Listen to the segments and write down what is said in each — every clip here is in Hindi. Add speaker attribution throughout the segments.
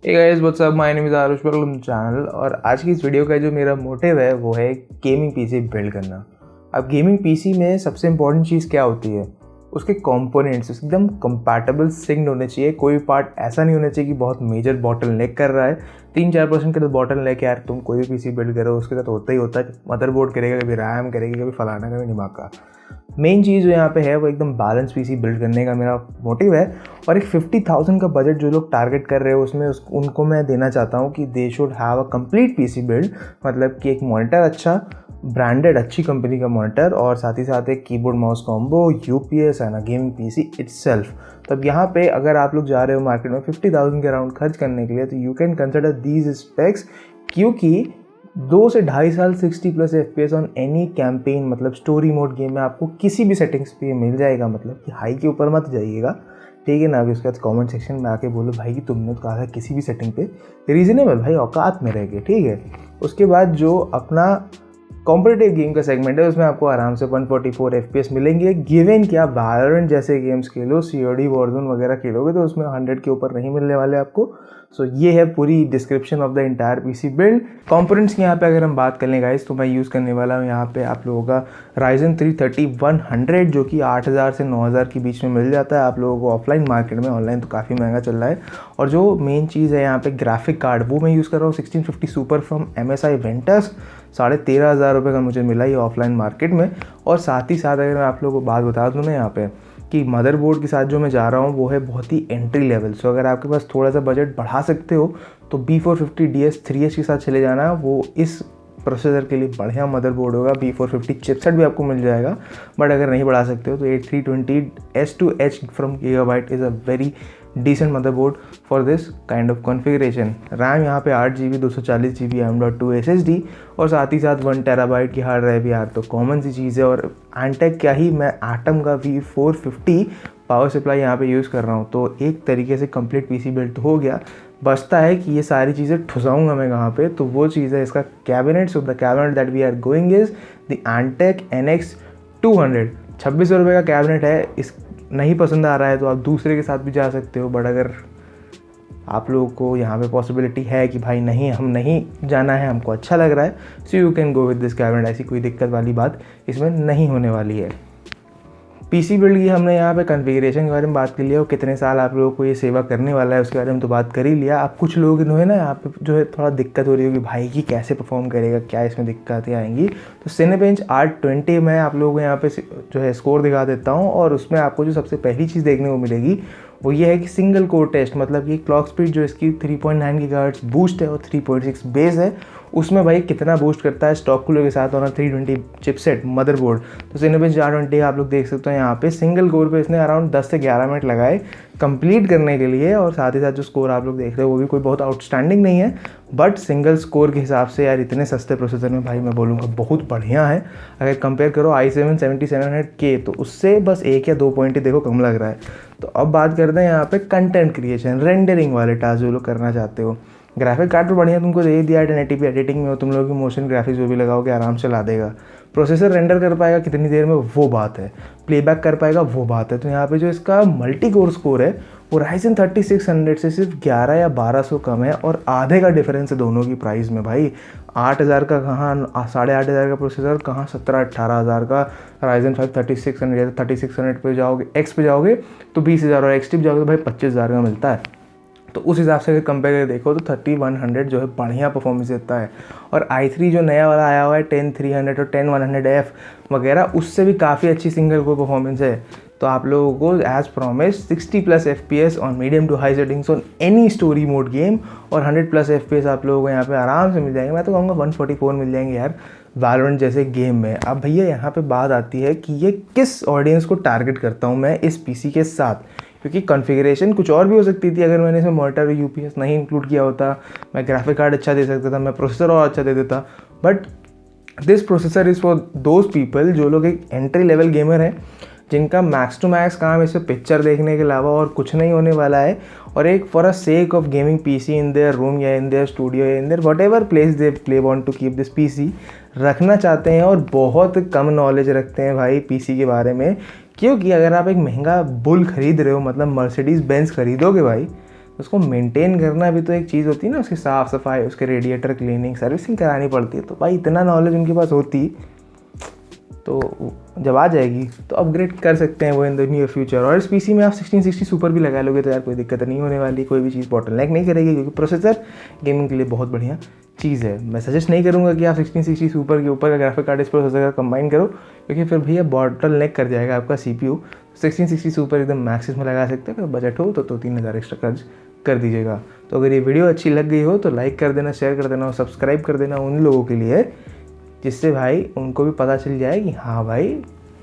Speaker 1: Hey guys what's up, my name is Aarush, welcome to channel. और आज की इस वीडियो का जो मेरा मोटिव है वो है गेमिंग पीसी बिल्ड करना। अब गेमिंग पीसी में सबसे इम्पॉर्टेंट चीज़ क्या होती है? उसके कंपोनेंट्स एकदम कंपैटिबल सिंक्ड होने चाहिए। कोई पार्ट ऐसा नहीं होना चाहिए कि बहुत मेजर बॉटल नेक कर रहा है। 3-4% का तो बॉटल नेक यार तुम कोई भी पीसी बिल्ड करो उसके साथ होता ही होता है। मदरबोर्ड करेगा, कभी रैम करेगी, कभी फलाना, कभी निमाका। मेन चीज़ जो यहाँ पे है वो एकदम बैलेंस पीसी बिल्ड करने का मेरा मोटिव है। और एक 50,000 का बजट जो लोग टारगेट कर रहे हो उसमें उनको मैं देना चाहता हूँ कि they should have a complete PC build. मतलब कि एक मॉनिटर अच्छा, ब्रांडेड अच्छी कंपनी का मॉनिटर, और साथ ही साथ एक कीबोर्ड माउस कॉम्बो, यूपीएस है ना, गेमिंग पीसी इटसेल्फ। तब यहाँ पे अगर आप लोग जा रहे हो मार्केट में 50,000 के अराउंड खर्च करने के लिए तो you can consider these specs, क्योंकि 2 से ढाई साल 60+ FPS ऑन एनी कैंपेन, मतलब स्टोरी मोड गेम में आपको किसी भी सेटिंग्स पे मिल जाएगा। मतलब कि हाई के ऊपर मत जाइएगा, ठीक है ना। अभी उसके बाद कमेंट सेक्शन में आके बोलो भाई कि तुमने तो कहा था किसी भी सेटिंग पे, रीजनेबल भाई, औकात में रह गए, ठीक है। उसके बाद जो अपना कॉम्पिटिटिव गेम का सेगमेंट है उसमें आपको आराम से 144 FPS मिलेंगे। गिवन कि आप वैलोरेंट जैसे गेम्स खेलो, COD वॉरज़ोन वगैरह खेलोगे तो उसमें 100 के ऊपर नहीं मिलने वाले आपको। सो ये है पूरी description of the entire PC build. Components की यहाँ पे अगर हम बात कर लें गाइस, तो मैं यूज़ करने वाला हूँ यहाँ पे आप लोगों का Ryzen 330-100, जो कि 8,000 से 9,000 के बीच में मिल जाता है आप लोगों को ऑफलाइन मार्केट में। ऑनलाइन तो काफ़ी महंगा चल रहा है। और जो मेन चीज़ है यहाँ पे ग्राफिक कार्ड, वो मैं यूज़ कर रहा हूँ 1650 सुपर फ्रॉम MSI वेंटस। 13,500 रुपये का मुझे मिला ये ऑफलाइन मार्केट में। और साथ ही साथ अगर मैं आप लोगों को बात बता दूँ ना यहाँ पे कि मदरबोर्ड के साथ जो मैं जा रहा हूँ वो है बहुत ही एंट्री लेवल। सो अगर आपके पास थोड़ा सा बजट बढ़ा सकते हो तो B450DS 3H के साथ चले जाना। वो इस प्रोसेसर के लिए बढ़िया मदरबोर्ड होगा। B450 चिपसेट भी आपको मिल जाएगा। बट अगर नहीं बढ़ा सकते हो तो 8320S2H from Gigabyte is a very decent motherboard for this kind of configuration. RAM यहाँ पे 8GB 240GB M.2 SSD, और साथ ही साथ 1 TB की हार्ड ड्राइव यार तो कॉमन सी चीज़ है। और एंटेक क्या ही, मैं एटम का V450 पावर सप्लाई यहाँ पे यूज़ कर रहा हूँ। तो एक तरीके से कंप्लीट पीसी बिल्ड तो हो गया। बचता है कि ये सारी चीज़ें ठुसाऊँगा मैं कहाँ पे, तो वो चीज़ है इसका cabinet. So the cabinet that we are going is the Antec NX 200। 2600 रुपये का कैबिनेट है। इस नहीं पसंद आ रहा है तो आप दूसरे के साथ भी जा सकते हो। बट अगर आप लोगों को यहाँ पे पॉसिबिलिटी है कि भाई नहीं, हम नहीं जाना है, हमको अच्छा लग रहा है, so you can go with this cabinet. ऐसी कोई दिक्कत वाली बात इसमें नहीं होने वाली है। पीसी बिल्ड की हमने यहाँ पे कॉन्फ़िगरेशन के बारे में बात कर लिया और कितने साल आप लोगों को ये सेवा करने वाला है उसके बारे में तो बात कर ही लिया। अब कुछ लोग जो है ना यहाँ पे जो है थोड़ा दिक्कत हो रही होगी भाई कि कैसे परफॉर्म करेगा, क्या इसमें दिक्कतें आएंगी। तो सिनेबेंच 820 मैं आप लोगों को यहाँ पे जो है स्कोर दिखा देता हूँ। और उसमें आपको जो सबसे पहली चीज़ देखने को मिलेगी वो ये है कि सिंगल कोर टेस्ट, मतलब कि क्लॉक स्पीड जो इसकी 3.9 GHz बूस्ट है और 3.6 बेस है, उसमें भाई कितना बूस्ट करता है स्टॉक कूलर के साथ और 320 चिपसेट मदरबोर्ड। तो सिनेबेंच 820 आप लोग देख सकते हो यहाँ पे सिंगल कोर पे इसने अराउंड 10 से 11 मिनट लगाए कंप्लीट करने के लिए। और साथ ही साथ जो स्कोर आप लोग देख रहे हो वो भी कोई बहुत आउटस्टैंडिंग नहीं है, बट सिंगल स्कोर के हिसाब से यार इतने सस्ते प्रोसेसर में भाई मैं बोलूँगा बहुत बढ़िया है। अगर कंपेयर करो i7-7700K तो उससे बस 1 या 2 पॉइंट ही देखो कम लग रहा है। तो अब बात करते हैं यहाँ पे कंटेंट क्रिएशन, रेंडरिंग वाले टास्क जो लोग करना चाहते हो। ग्राफिक कार्ड तो बढ़िया तुमको दे दिया है, 1080p एडिटिंग में हो तुम लोगों की, मोशन ग्राफिक्स जो भी लगाओगे आराम से ला देगा। प्रोसेसर रेंडर कर पाएगा कितनी देर में वो बात है, प्लेबैक कर पाएगा वो बात है। तो यहाँ पे जो इसका मल्टी कोर स्कोर है वो Ryzen 3600 से सिर्फ 11 या 1200 कम है। और आधे का डिफरेंस है दोनों की प्राइस में भाई। 8,000 का कहाँ, 8,500 का प्रोसेसर कहाँ 17-18,000 का Ryzen 5 3600। 3600 पे जाओगे, X पे जाओगे तो 20,000, और XT पे जाओगे तो भाई 25,000 का मिलता है। तो उस हिसाब से अगर कंपेयर करके देखो तो 3100 जो है बढ़िया परफॉर्मेंस देता है। और i3 जो नया वाला आया हुआ है 10300 और 10100F वगैरह, उससे भी काफ़ी अच्छी सिंगल कोर परफॉर्मेंस है। तो आप लोगों को as promise 60+ FPS on medium to high settings on any story mode game, और 100+ FPS आप लोगों को यहाँ पे आराम से मिल जाएंगे। मैं तो कहूँगा 144 मिल जाएंगे यार वैलोरेंट जैसे गेम में। अब भैया यहाँ पे बात आती है कि ये किस ऑडियंस को टारगेट करता हूँ मैं इस पीसी के साथ, क्योंकि कॉन्फ़िगरेशन कुछ और भी हो सकती थी। अगर मैंने इसमें मॉनिटर और यूपीएस नहीं इंक्लूड किया होता, मैं ग्राफिक कार्ड अच्छा दे सकता था, मैं प्रोसेसर और अच्छा दे देता। But this processor is for those people जो लोग एक एंट्री लेवल गेमर हैं, जिनका मैक्स टू मैक्स काम इससे पिक्चर देखने के अलावा और कुछ नहीं होने वाला है। और एक for a sake of gaming PC in their room या इन देयर स्टूडियो या in their whatever place they play want to keep this PC रखना चाहते हैं, और बहुत कम नॉलेज रखते हैं भाई पीसी के बारे में। क्योंकि अगर आप एक महंगा बुल खरीद रहे हो, मतलब मर्सिडीज़ बेंज खरीदोगे भाई, उसको मेंटेन करना भी तो एक चीज़ होती है ना, उसकी साफ़ सफाई, उसके रेडिएटर क्लीनिंग, सर्विसिंग करानी पड़ती है। तो भाई इतना नॉलेज उनके पास होती तो जब आ जाएगी तो अपग्रेड कर सकते हैं वो इन द नियर फ्यूचर। और इस पीसी में आप 1660 सुपर भी लगा लोगे तो यार कोई दिक्कत नहीं होने वाली, कोई भी चीज़ बॉटलनेक नहीं करेगी, क्योंकि प्रोसेसर गेमिंग के लिए बहुत बढ़िया चीज़ है। मैं सजेस्ट नहीं करूँगा कि आप 1660 सुपर के ऊपर का ग्राफिक कार्ड इस प्रोसेसर का कंबाइन करो, क्योंकि फिर भैया बॉटलनेक कर जाएगा आपका CPU। 1660 सुपर एकदम मैक्सिस में लगा सकते हैं। अगर बजट हो तो 3,000 एक्स्ट्रा खर्च कर दीजिएगा। तो अगर ये वीडियो अच्छी लग गई हो तो लाइक कर देना, शेयर कर देना और सब्सक्राइब कर देना उन लोगों के लिए, जिससे भाई उनको भी पता चल जाए कि हाँ भाई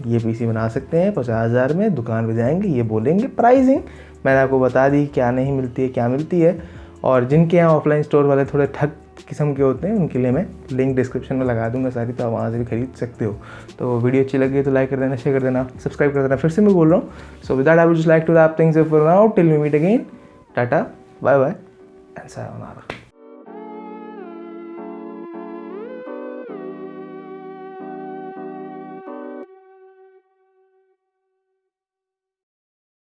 Speaker 1: ये पीसी बना सकते हैं 50,000 में। दुकान पे जाएंगे, ये बोलेंगे प्राइसिंग मैंने आपको बता दी, क्या नहीं मिलती है क्या मिलती है। और जिनके यहाँ ऑफलाइन स्टोर वाले थोड़े ठग किस्म के होते हैं, उनके लिए मैं लिंक डिस्क्रिप्शन में लगा दूंगा सारी, तो आप वहाँ से भी खरीद सकते हो। तो वीडियो अच्छी लगी तो लाइक कर देना, शेयर कर देना, सब्सक्राइब कर देना। फिर से मैं बोल रहा हूँ, so with that I would just like to wrap things up for now, till we meet again, tata bye bye and sayonara.